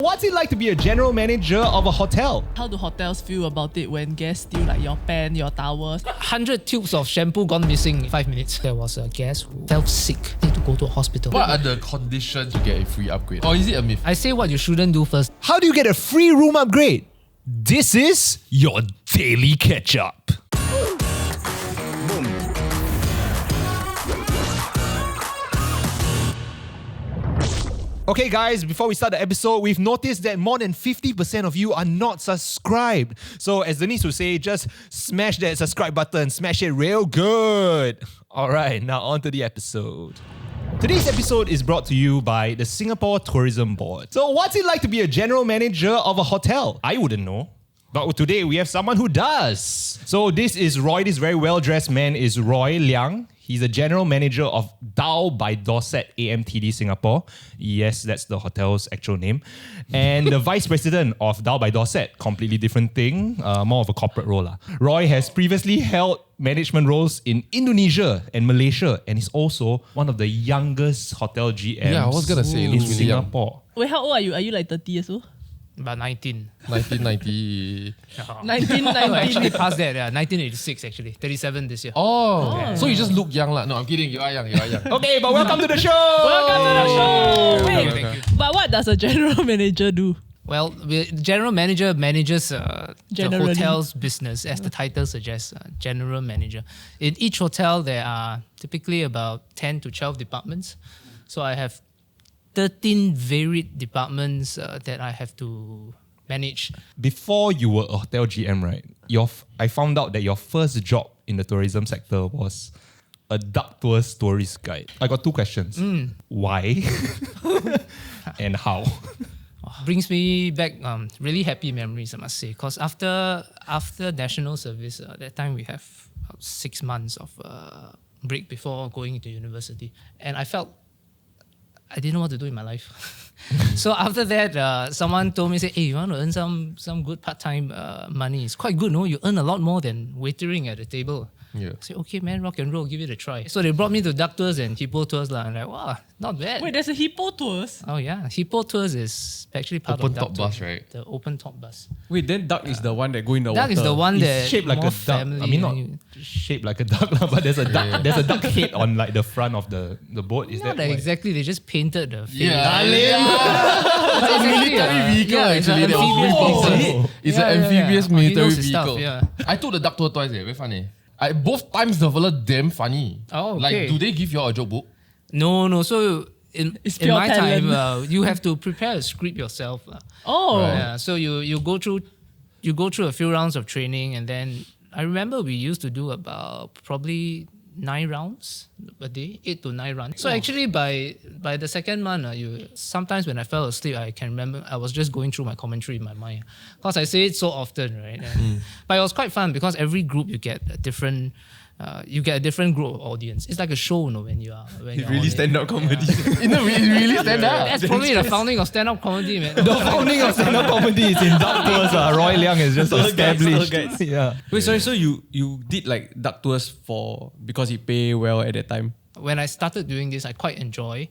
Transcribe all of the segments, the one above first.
What's it like to be a general manager of a hotel? How do hotels feel about it when guests steal like your pen, your towels? 100 tubes of shampoo gone missing in 5 minutes. There was a guest who fell sick, need to go to a hospital. What are the conditions to get a free upgrade? Or is it a myth? I say what you shouldn't do first. How do you get a free room upgrade? This is your daily Ketchup. Okay guys, before we start the episode, we've noticed that more than 50% of you are not subscribed. So as Denise would say, just smash that subscribe button, smash it real good. Alright, now on to the episode. Today's episode is brought to you by the Singapore Tourism Board. So what's it like to be a general manager of a hotel? I wouldn't know. But today we have someone who does. So this very well-dressed man is Roy Liang. He's a general manager of Dao by Dorset AMTD Singapore. Yes, that's the hotel's actual name. And the vice president of Dao by Dorset, completely different thing, more of a corporate role. Roy has previously held management roles in Indonesia and Malaysia and is also one of the youngest hotel GMs Yeah, I was gonna say, in looks really young. Singapore. Wait, how old are you? Are you like 30 years old? About 19. 1990. 1990. Actually past that, yeah. 1986 actually. 37 this year. Oh, so you just look young lah. No, I'm kidding. You are young. Okay, but welcome to the show! Welcome to the show! Wait, Thank you. but what does a general manager do? Well, the general manager manages the Generally. hotel's business, as the title suggests, general manager. In each hotel, there are typically about 10 to 12 departments. So I have 13 varied departments that I have to manage. Before you were a hotel GM, right? I found out that your first job in the tourism sector was a duck tours tourist guide. I got two questions. Why? And how? Brings me back really happy memories, I must say. Because after national service, that time we have 6 months of break before going into university. And I felt I didn't know what to do in my life. So after that, someone told me, say, hey, you want to earn some good part-time money? It's quite good, no? You earn a lot more than waitering at a table. Yeah. I said, okay, man, rock and roll, give it a try. So they brought me to duck tours and hippo tours. And I'm like, wow, not bad. Wait, there's a hippo tours? Oh yeah, hippo tours is actually part Open of duck top tours. bus, right? The open top bus. Wait, then duck is the one that go in the water. Duck is the one that It's shaped like more a duck. family. I mean, not shaped like a duck, but there's a duck. There's a duck head on like the front of the boat. Is Not that like what- exactly. They just painted the face. Yeah. It's a Military vehicle, actually. It's an Oh. amphibious It's Yeah, an yeah, amphibious yeah. He military knows his stuff, vehicle. yeah. I took the duck tour twice. Very funny. Both times the fella damn funny. Oh, okay. Like, do they give you all a joke book? No. So in pure my talent. time, you have to prepare a script yourself. Oh. Right. Yeah. So you go through a few rounds of training, and then I remember we used to do about probably 9 rounds a day, 8 to 9 rounds. So actually, by the second month, sometimes when I fell asleep, I can remember I was just going through my commentary in my mind, because I say it so often, right? But it was quite fun because every group you get a different. You get a different group of audience. It's like a show, when you are. When It's you're really on it. stand-up comedy. You know, it really stand up. That's probably the founding of stand-up comedy, man. The founding of stand-up comedy is in duck tours. Roy Liang is just Tour guides, established. tour guides. Yeah. Wait, sorry, so you did like duck tours because it pay well at that time? When I started doing this, I quite enjoy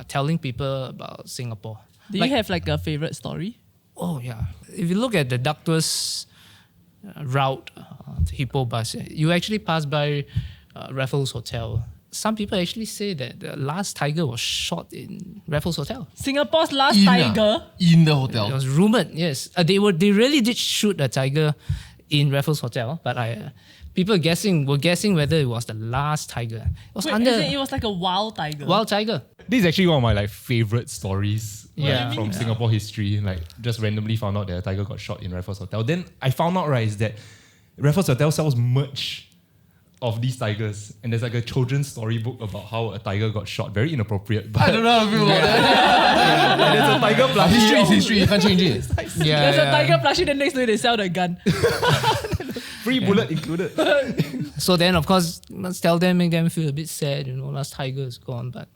telling people about Singapore. Do you have like a favorite story? Oh yeah, if you look at the duck tours route, the Hippo bus, you actually pass by Raffles Hotel. Some people actually say that the last tiger was shot in Raffles Hotel. Singapore's last In tiger? the It hotel. was rumored, yes. They really did shoot a tiger in Raffles Hotel, but people were guessing whether it was the last tiger. It was Wait, under as in it was like a wild tiger. wild tiger. This is actually one of my favorite stories Yeah. from Singapore history. Just randomly found out that a tiger got shot in Raffles Hotel. Then I found out is that Raffles Hotel sells merch of these tigers, and there's like a children's storybook about how a tiger got shot. Very inappropriate. But I don't know how to feel about that. there's a tiger plushie. History is history. You can't change it. Yeah, There's a tiger plushie, then next day they sell the gun. Free bullet included. So then, of course, must tell them, make them feel a bit sad. Last tiger is gone. But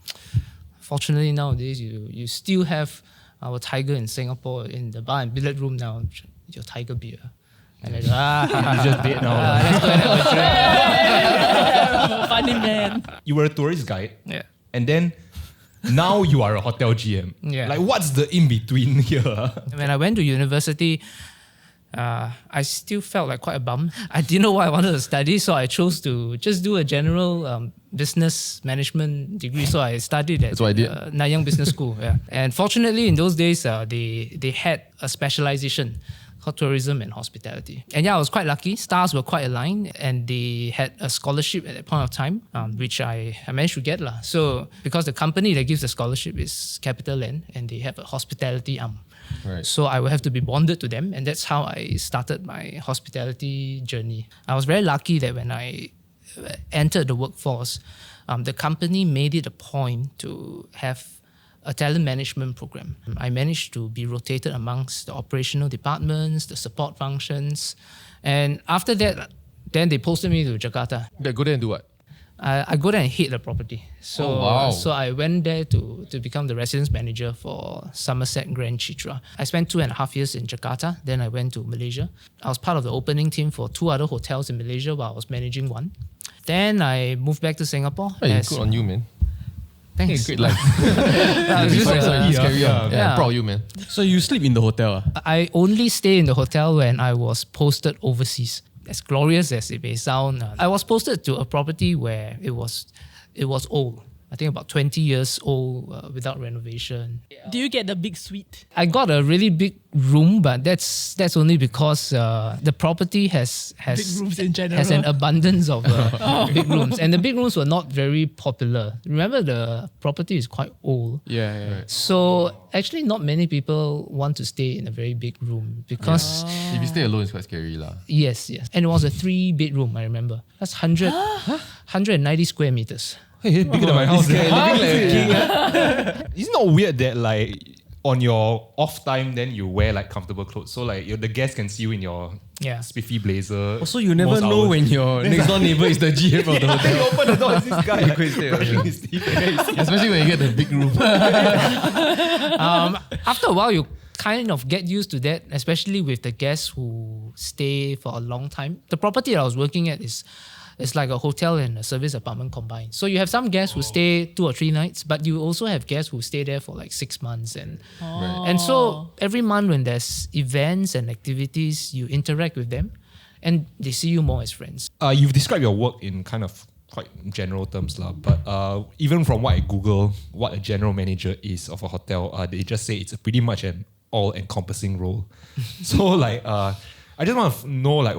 fortunately, nowadays you still have our tiger in Singapore in the bar and billiard room now. Your tiger beer. And I go, You just dead now. let's go and have a drink. Funny man. You were a tourist guide, Yeah. and then Now you are a hotel GM. Yeah. Like, what's the in between here? When I went to university, I still felt like quite a bum. I didn't know what I wanted to study, so I chose to just do a general business management degree. So I studied at That's what I did. Nanyang Business School. Yeah. And fortunately, in those days, they had a specialization called tourism and hospitality. And yeah, I was quite lucky. Stars were quite aligned, and they had a scholarship at that point of time, which I managed to get. So because the company that gives the scholarship is CapitaLand, and they have a hospitality arm. Right. So I would have to be bonded to them, and that's how I started my hospitality journey. I was very lucky that when I entered the workforce, the company made it a point to have a talent management program. I managed to be rotated amongst the operational departments, the support functions, and after that, then they posted me to Jakarta. Okay, go there and do what? I go there and hit the property. So, Oh, wow. so I went there to become the residence manager for Somerset Grand Citra. I spent 2.5 years in Jakarta. Then I went to Malaysia. I was part of the opening team for 2 other hotels in Malaysia while I was managing one. Then I moved back to Singapore. Hey, good on you, man. Thanks. Great life. Just, Carry on. yeah. I'm proud of you, man. So you sleep in the hotel? I only stay in the hotel when I was posted overseas. As glorious as it may sound, I was posted to a property where it was old. I think about 20 years old without renovation. Do you get the big suite? I got a really big room, but that's only because the property has Big rooms in general. has an abundance of big rooms, and the big rooms were not very popular. Remember, the property is quite old. Yeah. So actually, not many people want to stay in a very big room because If you stay alone, it's quite scary, lah. yes, and it was a 3-bedroom. I remember that's 190 square meters. Hey, bigger than my house. It's not weird that like on your off time, then you wear like comfortable clothes, so like the guests can see you in your Yeah. spiffy blazer. Also, you never most know hours. when your next door neighbor is the GM of the Then hotel. you open the door, it's this guy like, Go and stay, brushing his teeth. And then you see Especially when you get the big room. After a while, you kind of get used to that, especially with the guests who stay for a long time. The property that I was working at is like a hotel and a service apartment combined. So you have some guests who stay 2 or 3 nights, but you also have guests who stay there for like 6 months. And so every month when there's events and activities, you interact with them and they see you more as friends. You've described your work in kind of quite general terms, but even from what I Google, what a general manager is of a hotel, they just say it's pretty much an all-encompassing role. So like, I just want to know like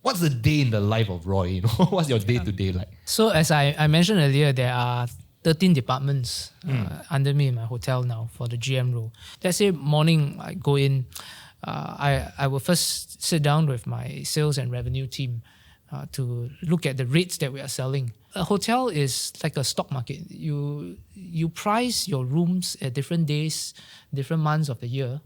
what's the day in the life of Roy? You know, what's your day-to-day like? So as I mentioned earlier, there are 13 departments under me in my hotel now for the GM role. Let's say morning I go in, I will first sit down with my sales and revenue team to look at the rates that we are selling. A hotel is like a stock market. You price your rooms at different days, different months of the year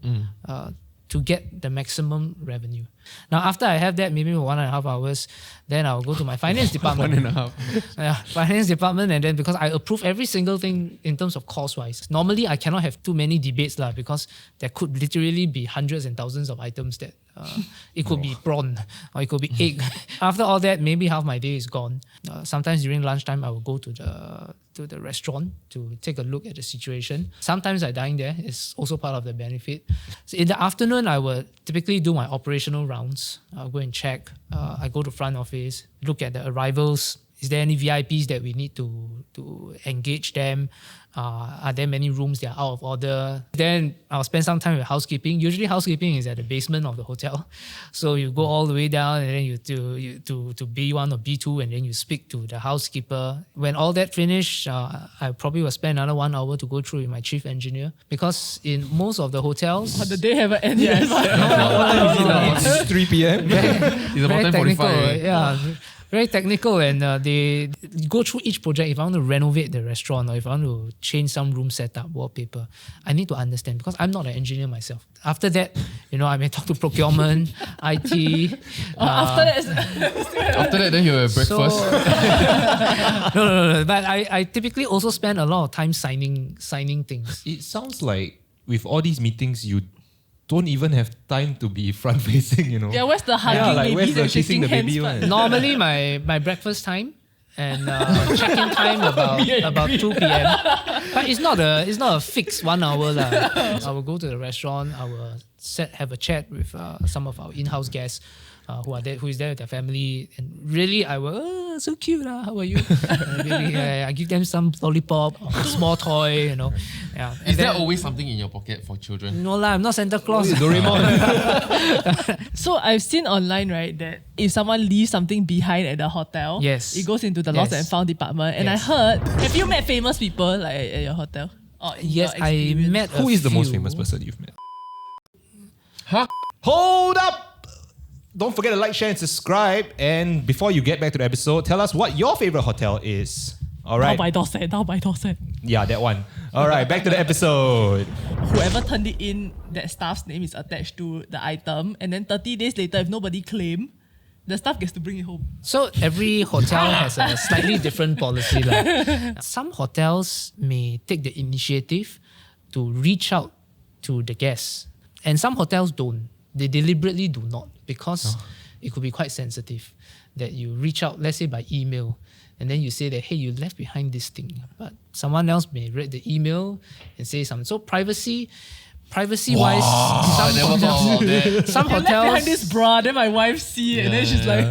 to get the maximum revenue. Now, after I have that, maybe for 1.5 hours, then I'll go to my finance department. 1.5. Finance department, and then because I approve every single thing in terms of cost-wise. Normally, I cannot have too many debates because there could literally be hundreds and thousands of items that it could be prawn or it could be egg. After all that, maybe half my day is gone. Sometimes during lunchtime, I will go to the restaurant to take a look at the situation. Sometimes I dine there. It's also part of the benefit. So in the afternoon, I will typically do my operational rounds. I'll go and check. I go to front office, look at the arrivals. Is there any VIPs that we need to engage them? Are there many rooms that are out of order? Then I'll spend some time with housekeeping. Usually housekeeping is at the basement of the hotel. So you go all the way down and then you to B1 or B2 and then you speak to the housekeeper. When all that finished, I probably will spend another 1 hour to go through with my chief engineer, because in most of the hotels... But the day haven't ended. Yes. It's 3 p.m. It's about very 10:45. technical, yeah. Very technical, and they go through each project. If I want to renovate the restaurant or if I want to change some room setup, wallpaper, I need to understand, because I'm not an engineer myself. After that, I may talk to procurement, IT. After that, After that, then you have breakfast. No. But I typically also spend a lot of time signing things. It sounds like with all these meetings, you don't even have time to be front-facing, yeah, where's the hugging like baby where's the and kissing shaking the baby hands one? part? Normally, my breakfast time, and check-in time about 2 p.m. But it's not a fixed 1 hour lah. I will go to the restaurant. I will have a chat with some of our in-house guests who is there with their family, and really I will so cute how are you? Really, I give them some lollipop, small toy, you know. Yeah. Is there always something in your pocket for children? No lah, I'm not Santa Claus. So I've seen online, right, that if someone leaves something behind at the hotel, Yes. it goes into the lost Yes. and found department. And Yes. I heard, have you met famous people like at your hotel? Or in Yes, your I experience? met Who is the most few. famous person you've met? Huh? Hold up! Don't forget to like, share, and subscribe. And before you get back to the episode, tell us what your favorite hotel is. All right. Down by Dorset. Yeah, that one. All right, back to the episode. Whoever turned it in, that staff's name is attached to the item. And then 30 days later, if nobody claim, the staff gets to bring it home. So every hotel has a slightly different policy lah. Some hotels may take the initiative to reach out to the guests, and some hotels don't. They deliberately do not, because it could be quite sensitive that you reach out, let's say by email, and then you say that, hey, you left behind this thing, but someone else may read the email and say something. So privacy wise, some I left behind hotels this bra, then my wife see it, and then she's like,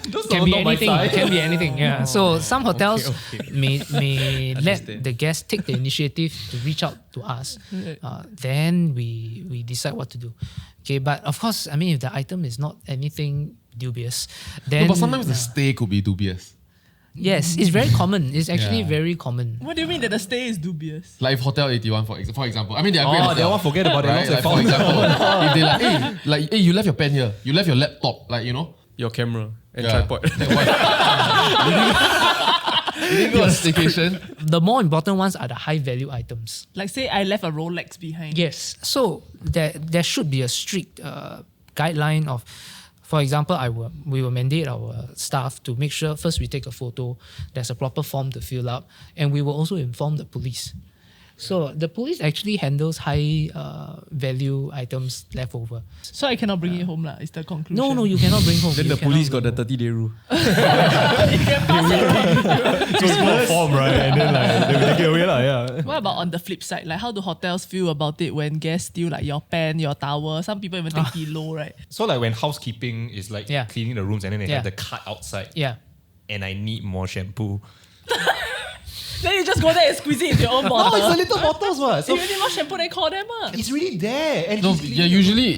those can are be not my anything. size. Can be anything. Yeah. So some hotels may let Understand. the guests take the initiative to reach out to us. Then we decide what to do. Okay, but of course, I mean, if the item is not anything dubious, then No, but sometimes the stay could be dubious. yes, it's very common. It's actually very common. What do you mean that the stay is dubious? Like if Hotel 81, for example. I mean, they are great. Oh, hotel, that one, forget about it. right? Lost and Like, for found. example, if they like, hey, you left your pen here. You left your laptop. Like, you know. Your camera and Yeah. tripod. You didn't go on staycation. The more important ones are the high value items. Like say I left a Rolex behind. Yes. So there should be a strict guideline of, for example, we will mandate our staff to make sure first we take a photo, there's a proper form to fill up, and we will also inform the police. So the police actually handles high value items left over. So I cannot bring it home lah. Is the conclusion. No, you cannot bring home. Then You the police cannot got the bring 30-day rule. Just for form, right? And then like they take it away, yeah. What about on the flip side? Like how do hotels feel about it when guests steal like your pen, your towel? Some people even take below, right? So like when housekeeping is like Yeah. cleaning the rooms and then they Yeah. have the cart outside, Yeah. and I need more shampoo. Then you just go there and squeeze it into your own bottle. No, it's the little bottles, what? If So you need more shampoo, then call them. it's really there. And No, he's yeah, cleaning- usually,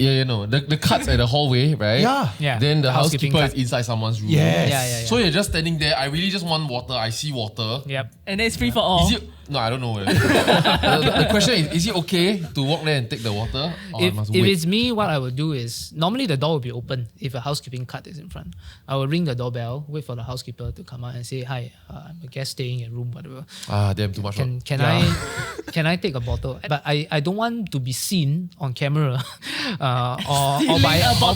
the cart's at the hallway, right? Yeah. Yeah. Then the Housekeeping housekeeper is cart. inside someone's room. Yes. Yeah. So you're just standing there. I really just want water. I see water. Yep. And then it's free for all. Is it? No, I don't know. The question is it okay to walk there and take the water? Or I must If wait? it's me, what I would do is, normally the door will be open if a housekeeping cart is in front. I will ring the doorbell, wait for the housekeeper to come out and say, hi, I'm a guest staying in room, whatever. Damn, too much. Can I take a bottle? But I don't want to be seen on camera or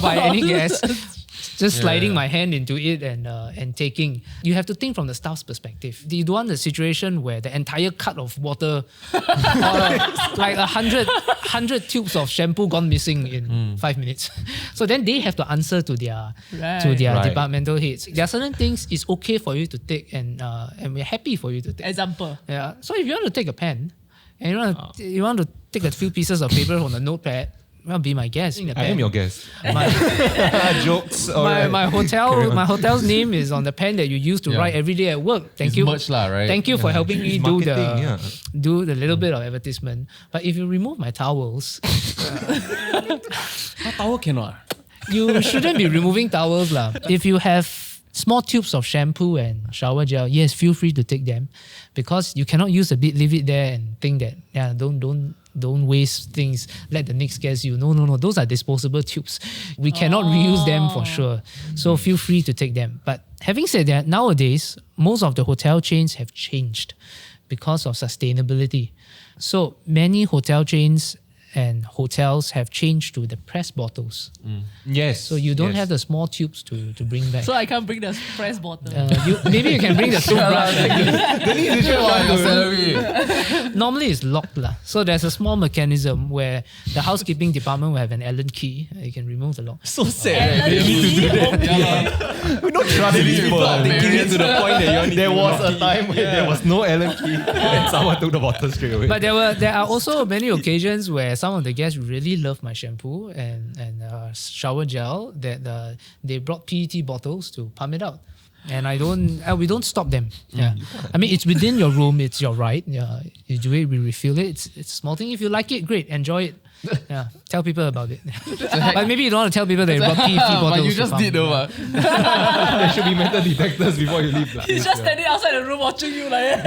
by any guest. Just sliding my hand into it and taking. You have to think from the staff's perspective. You don't want a situation where the entire cart of water, or like 100 tubes of shampoo gone missing in 5 minutes. So then they have to answer to their Right. departmental heads. There are certain things it's okay for you to take, and we're happy for you to take. Example. Yeah. So if you want to take a pen, and you want to take a few pieces of paper from the notepad, well, be my guest. I am your guest. My, Jokes. my hotel's name is on the pen that you use to write every day at work. Thank It's you. merch lah, right? Thank you for helping me It's marketing, do the little bit of advertisement. But if you remove my towels, What towel cannot? you shouldn't be removing towels lah. If you have small tubes of shampoo and shower gel, yes, feel free to take them, because you cannot use a bit, leave it there and think that don't waste things. Let the next guest you. No. Those are disposable tubes. We cannot reuse them for sure. So feel free to take them. But having said that, nowadays most of the hotel chains have changed because of sustainability. So many hotel chains and hotels have changed to the press bottles. Yes. So you don't have the small tubes to bring back. So I can't bring the press bottle. Maybe you can bring the toothbrush. Your salary. Normally it's locked lah. So there's a small mechanism where the housekeeping department will have an Allen key. You can remove the lock. so sad. And We don't trust these people. Taking it to the point that you There was a time when there was no Allen key and someone took the bottle straight away. But there are also many occasions where some of the guests really love my shampoo and shower gel that they brought PET bottles to pump it out. And we don't stop them. Yeah, I mean it's within your room. It's your right. Yeah, you do it. We refill it. It's a small thing. If you like it, great. Enjoy it. Yeah, tell people about it. But maybe you don't want to tell people that you brought PET bottles. But you just did though. There should be metal detectors before you leave. he's just standing outside the room watching you like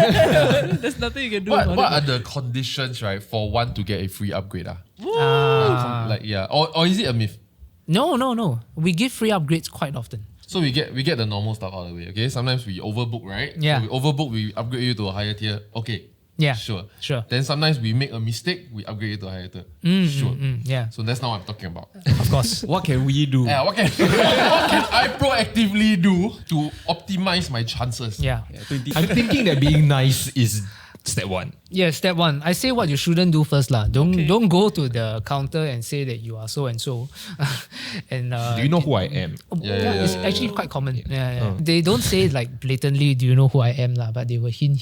there's nothing you can do What about are it. the conditions, right, for one to get a free upgrade? Ah. Or is it a myth? No. We give free upgrades quite often. So we get the normal stuff out of the way, okay? Sometimes we overbook, right? Yeah. So we overbook, we upgrade you to a higher tier. Okay. Yeah. Sure. Then sometimes we make a mistake, we upgrade you to a higher tier. Sure. Yeah, So that's not what I'm talking about. of course. What can we do? Yeah, what can I proactively do to optimize my chances? Yeah. I'm thinking that being nice is step one. Yeah, step one. I say what you shouldn't do first lah. Don't go to the counter and say that you are so and so. And Do you know who I am? It's actually quite common. Yeah. They don't say it like blatantly, do you know who I am lah, but they will hint.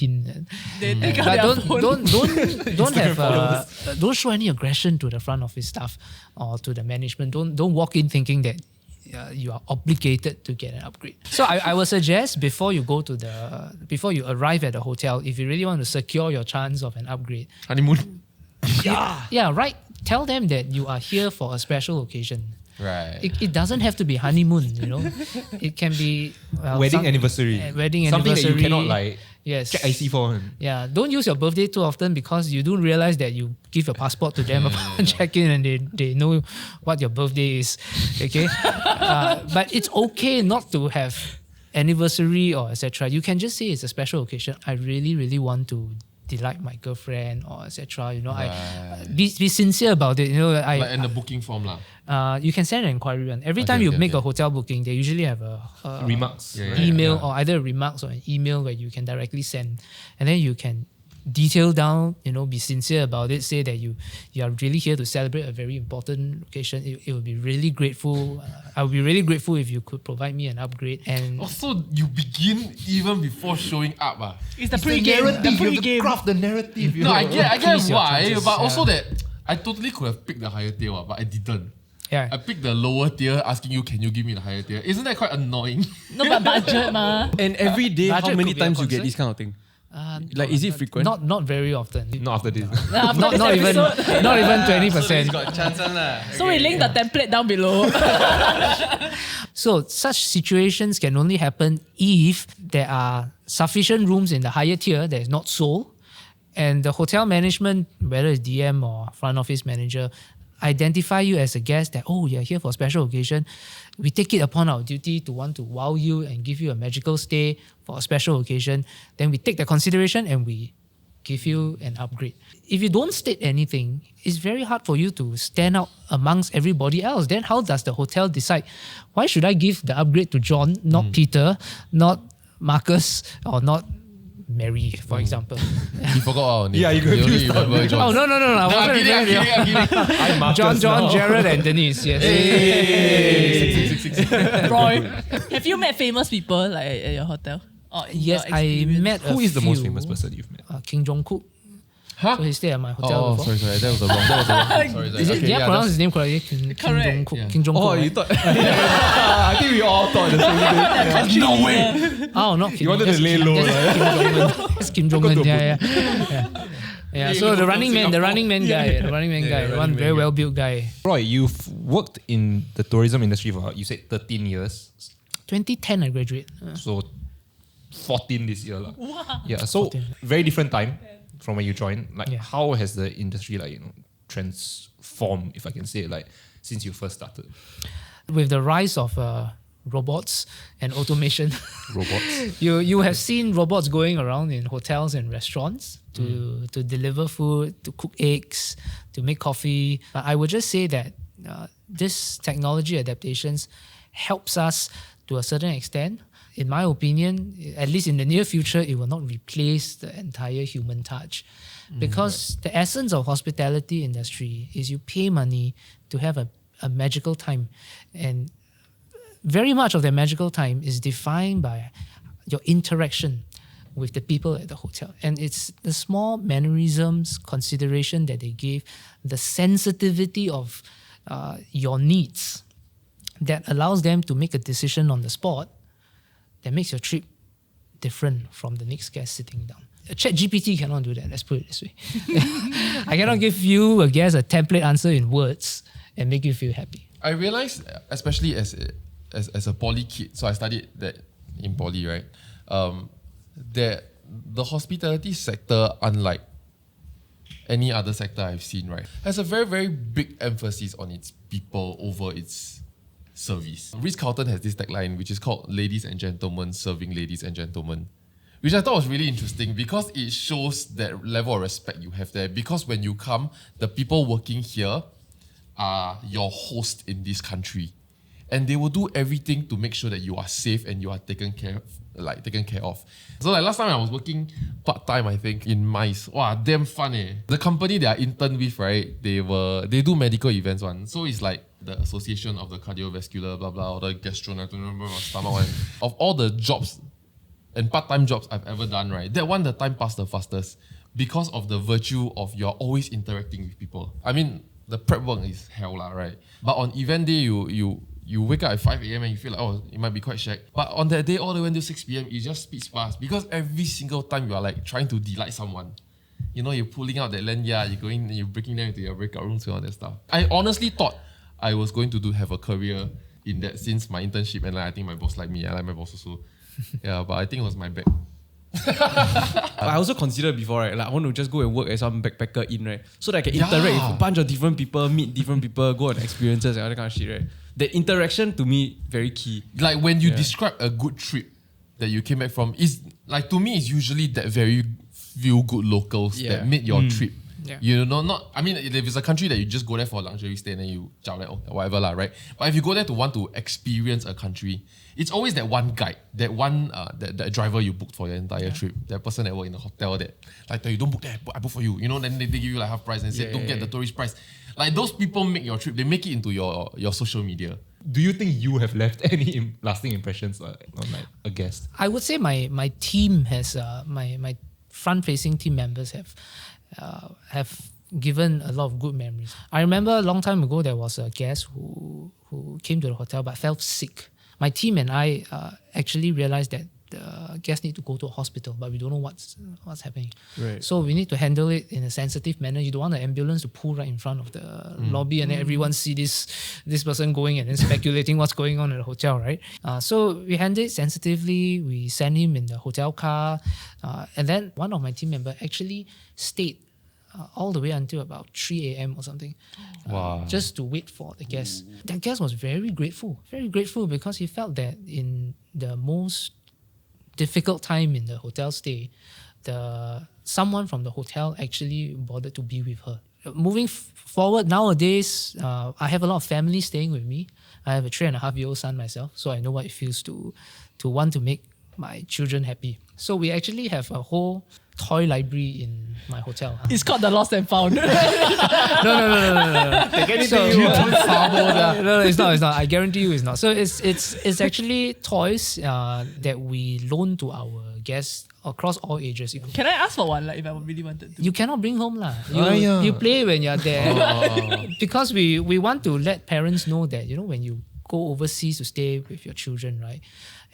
They take out But their phone. don't show any aggression to the front office staff or to the management. Don't walk in thinking that you are obligated to get an upgrade. So I would suggest before you arrive at the hotel, if you really want to secure your chance of an upgrade, Honeymoon. right. Tell them that you are here for a special occasion. Right. It doesn't have to be honeymoon, It can be Wedding anniversary. Wedding Something anniversary. that you cannot like Yes. check IC for. Yeah, don't use your birthday too often because you don't realize that you give your passport to them upon check-in and they know what your birthday is. Okay, but it's okay not to have anniversary or etc. You can just say it's a special occasion. I really, really want to delight my girlfriend or etc. I be sincere about it. Like in the booking form lah. You can send an inquiry one. Every time you make a hotel booking, they usually have a Remarks. email or either remarks or an email where you can directly send, and then you can detail down, be sincere about it, say that you are really here to celebrate a very important occasion. It would be really grateful. I would be really grateful if you could provide me an upgrade. And Also, you begin even before showing up. It's the pre-game. The pre-game. Craft the narrative. No, I get increase your why, chances, but also that I totally could have picked the higher tier, but I didn't. yeah, I picked the lower tier, asking you, can you give me the higher tier? Isn't that quite annoying? No, but budget ma. And every day, Budget how many could be a times you get concern. this kind of thing? Is it frequent? not very often. Not after this. After Not this even episode. not even 20%. got chance lah. So we link the template down below. So such situations can only happen if there are sufficient rooms in the higher tier that is not sold, and the hotel management, whether it's DM or front office manager, identify you as a guest that, you're here for a special occasion. We take it upon our duty to want to wow you and give you a magical stay for a special occasion. Then we take the consideration and we give you an upgrade. If you don't state anything, it's very hard for you to stand out amongst everybody else. Then how does the hotel decide, why should I give the upgrade to John, not Peter, not Marcus, or not Mary, for example? You forgot our name. Yeah, you only confused remember us. John. No. I wasn't I'm kidding. I'm Marcus John, now. Jared, and Denise. Yes. Roy, have you met famous people like at your hotel? Or in Yes, your I experience? met Who is the most famous person you've met? Kim Jong-kook. Huh? So he stayed at my hotel Oh, before. sorry. That was the wrong. Sorry. Is it, did I pronounce his name correctly? Kim Correct. Jong-kook. Yeah. Kim Jong-kook. Oh, right? you thought? I think we all thought the same thing. No way. Oh, not Kim. wanted to that's lay Kim- low, that's Kim Jong-un. It's Kim Jong-un. Yeah. Hey, So look the from running man guy, the running man guy, one very well built guy. Roy, you've worked in the tourism industry for, you said 13 years. 2010 I graduated. So 14 this year. Wow. Yeah, so 14. very different time from when you joined. Like, Yeah. how has the industry, transformed, if I can say it, since you first started? With the rise of robots and automation. Robots. You have seen robots going around in hotels and restaurants to deliver food, to cook eggs, to make coffee. But I would just say that this technology adaptations helps us to a certain extent. In my opinion, at least in the near future, it will not replace the entire human touch. Because the essence of hospitality industry is you pay money to have a magical time. And very much of that magical time is defined by your interaction with the people at the hotel. And it's the small mannerisms, consideration that they give, the sensitivity of your needs that allows them to make a decision on the spot that makes your trip different from the next guest sitting down. ChatGPT cannot do that, let's put it this way. I cannot give you, a template answer in words and make you feel happy. I realized, especially as a poly kid, so I studied that in poly, right? That the hospitality sector, unlike any other sector I've seen, right, has a very, very big emphasis on its people over its service. Ritz-Carlton has this tagline which is called "Ladies and Gentlemen Serving Ladies and Gentlemen," which I thought was really interesting because it shows that level of respect you have there. Because when you come, the people working here are your host in this country, and they will do everything to make sure that you are safe and you are taken care of. So like last time I was working part-time, I think, in MICE. Wow, damn fun eh. The company that I interned with, right, they do medical events one. So it's like the Association of the Cardiovascular, blah blah, or the gastroenterology, stomach one. Of all the jobs and part-time jobs I've ever done, right, that one the time passed the fastest because of the virtue of you're always interacting with people. I mean, the prep work is hell lah, right? But on event day, you wake up at 5 a.m. and you feel like, oh, it might be quite shag. But on that day, all the way until 6 p.m., it just speeds fast because every single time you are like trying to delight someone. You know, you're pulling out that lanyard, you're breaking them into your breakout rooms and all that stuff. I honestly thought I was going to have a career in that since my internship, and like, I think my boss liked me. I like my boss also. Yeah, but I think it was my bag. I also considered before, right? Like I want to just go and work as some backpacker in, right? So that I can interact with a bunch of different people, meet different people, go on experiences and all that kind of shit, right? That interaction to me very key. Like when you describe a good trip that you came back from, is like to me it's usually that very few good locals that made your trip. Yeah. You know, not I mean, if it's a country that you just go there for a luxury stay and then you chow like, oh, whatever lah, right? But if you go there to want to experience a country, it's always that one guide, that one that driver you booked for your entire trip, that person that worked in the hotel that like, you don't book that, I book for you. You know, then they give you like half price and say don't get the tourist price. Like those people make your trip, they make it into your social media. Do you think you have left any lasting impressions on like a guest? I would say my team has my front-facing team members have given a lot of good memories. I remember a long time ago there was a guest who came to the hotel but felt sick. My team and I actually realized that the guest need to go to a hospital, but we don't know what's happening. Right. So we need to handle it in a sensitive manner. You don't want the ambulance to pull right in front of the lobby and then everyone see this person going and then speculating what's going on in the hotel, right? So we handled it sensitively. We sent him in the hotel car. And then one of my team members actually stayed all the way until about 3 a.m. or something, just to wait for the guest. That guest was very grateful because he felt that in the most difficult time in the hotel stay, someone from the hotel actually bothered to be with her. Moving forward, nowadays, I have a lot of family staying with me. I have a 3.5-year-old son myself, so I know what it feels to want to make my children happy. So we actually have a whole toy library in my hotel. It's called the Lost and Found. No. No, it's not. I guarantee you it's not. So it's actually toys that we loan to our guests across all ages. Can I ask for one, like if I really wanted to? You cannot bring home lah. You play when you're there. Because we want to let parents know that, you know, when you go overseas to stay with your children, right?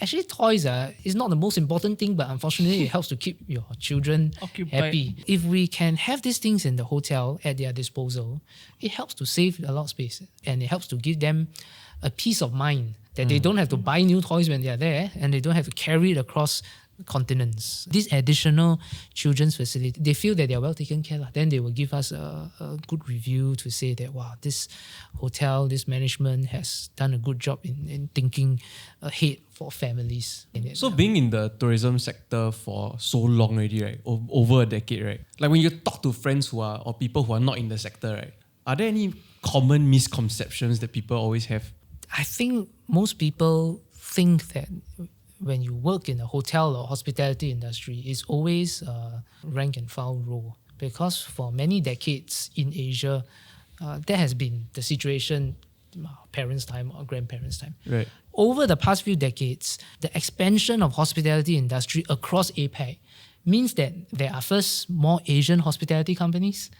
Actually, toys is not the most important thing, but unfortunately, it helps to keep your children occupied. happy. If we can have these things in the hotel at their disposal, it helps to save a lot of space and it helps to give them a peace of mind that they don't have to buy new toys when they are there and they don't have to carry it across continents. This additional children's facility, they feel that they are well taken care of. Then they will give us a good review to say that, wow, this hotel, this management has done a good job in thinking ahead for families. So being in the tourism sector for so long already, right? Over a decade, right? Like when you talk to friends or people who are not in the sector, right? Are there any common misconceptions that people always have? I think most people think that when you work in a hotel or hospitality industry, it's always a rank and file role. Because for many decades in Asia, that has been the situation, parents' time or grandparents' time. Right. Over the past few decades, the expansion of hospitality industry across APAC means that there are first more Asian hospitality companies.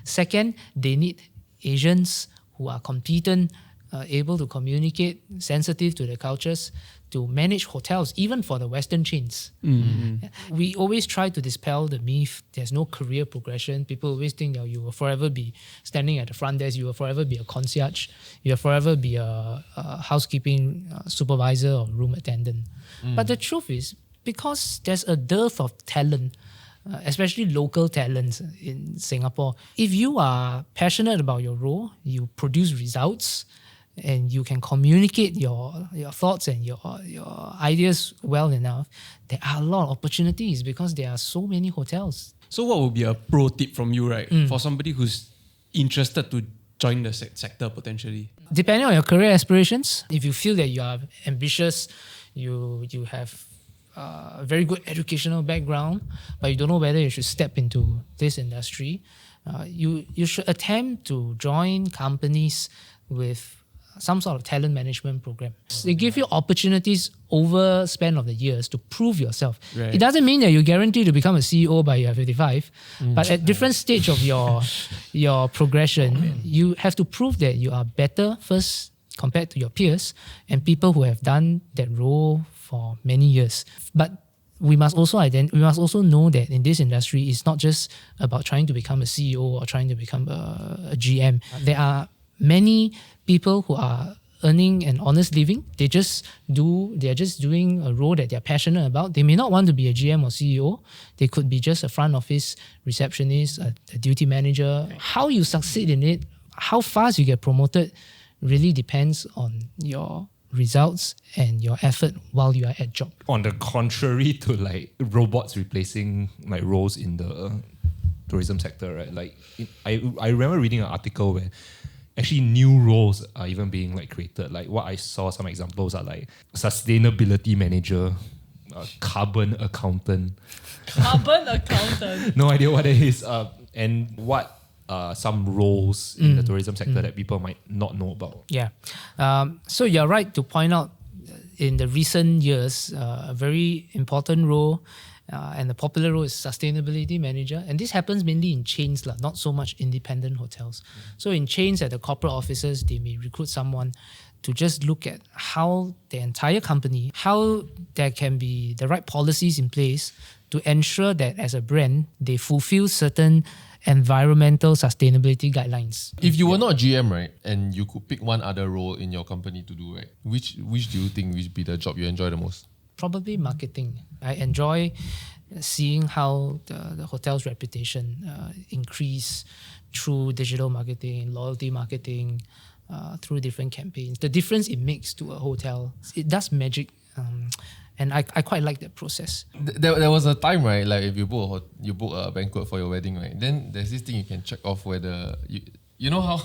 Second, they need Asians who are competent, able to communicate, sensitive to the cultures, to manage hotels, even for the Western chains. Mm-hmm. We always try to dispel the myth there's no career progression. People always think that you will forever be standing at the front desk, you will forever be a concierge, you will forever be a housekeeping supervisor or room attendant. But the truth is, because there's a dearth of talent, especially local talents in Singapore, if you are passionate about your role, you produce results, and you can communicate your thoughts and your ideas well enough, there are a lot of opportunities because there are so many hotels. So what would be a pro tip from you, right? For somebody who's interested to join the sector potentially? Depending on your career aspirations, if you feel that you are ambitious, you have a very good educational background, but you don't know whether you should step into this industry, you should attempt to join companies with some sort of talent management program. They give you opportunities over span of the years to prove yourself. Right. It doesn't mean that you're guaranteed to become a CEO by your 55, but at different stage of your progression, you have to prove that you are better first compared to your peers and people who have done that role for many years. But we must also know that in this industry, it's not just about trying to become a CEO or trying to become a GM. There are many people who are earning an honest living. They are just doing a role that they're passionate about. They may not want to be a GM or CEO. They could be just a front office receptionist, a duty manager. How you succeed in it, how fast you get promoted, really depends on your results and your effort while you are at job. On the contrary to like robots replacing like roles in the tourism sector, right? Like I remember reading an article where actually new roles are even being like created. Like what I saw, some examples are like sustainability manager, carbon accountant. Carbon accountant. No idea what it is. And what some roles in the tourism sector that people might not know about. Yeah. So you're right to point out in the recent years, a very important role and the popular role is sustainability manager. And this happens mainly in chains, not so much independent hotels. So in chains at the corporate offices, they may recruit someone to just look at how the entire company, how there can be the right policies in place to ensure that as a brand, they fulfill certain environmental sustainability guidelines. If you were not a GM, right, and you could pick one other role in your company to do, right, which do you think would be the job you enjoy the most? Probably marketing. I enjoy seeing how the hotel's reputation increase through digital marketing, loyalty marketing, through different campaigns. The difference it makes to a hotel, it does magic. And I quite like that process. There was a time, right? Like if you book a banquet for your wedding, right? Then there's this thing you can check off whether you know how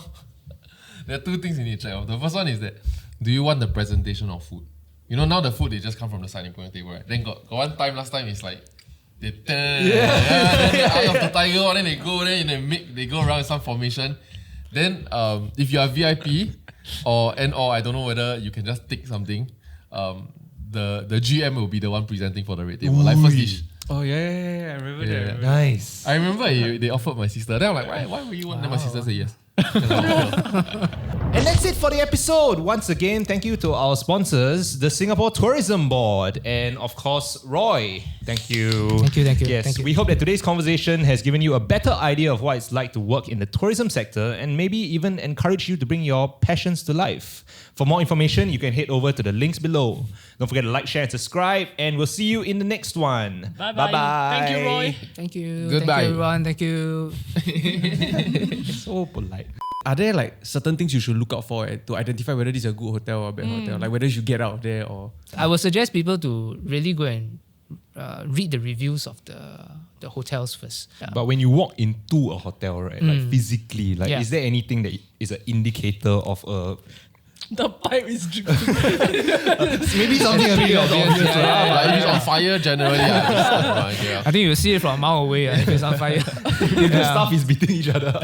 there are two things you need to check off. The first one is that do you want the presentation of food? You know now the food they just come from the side and put on the table, right? Then got one time last time it's like they then eye of the tiger, then they go they go around in some formation. Then if you are VIP or I don't know whether you can just tick something. The GM will be the one presenting for the red table, like first dish. Oh yeah, I remember that. Nice. I remember they offered my sister. Then I'm like, why would you want? Then my sister said yes. And that's it for the episode. Once again, thank you to our sponsors, the Singapore Tourism Board, and of course, Roy. Thank you. Thank you. Yes, Thank you. we hope that today's conversation has given you a better idea of what it's like to work in the tourism sector and maybe even encourage you to bring your passions to life. For more information, you can head over to the links below. Don't forget to like, share, and subscribe, and we'll see you in the next one. Bye-bye. Thank you, Roy. Thank you. Goodbye. Thank you, everyone. Thank you. So polite. Are there like certain things you should look out for to identify whether this is a good hotel or a bad hotel? Like whether you should get out of there or... I would suggest people to really go and read the reviews of the hotels first. But when you walk into a hotel, right, like physically, like Yeah. is there anything that is an indicator of a... The pipe is dripping. Maybe something a bit obvious. Like if it's on fire, generally, I just have no idea. I think you'll see it from a mile away if it's on fire. If the staff is beating each other up.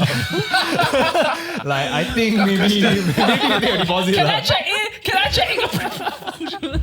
Like, I think maybe you can take a deposit. Can I check in?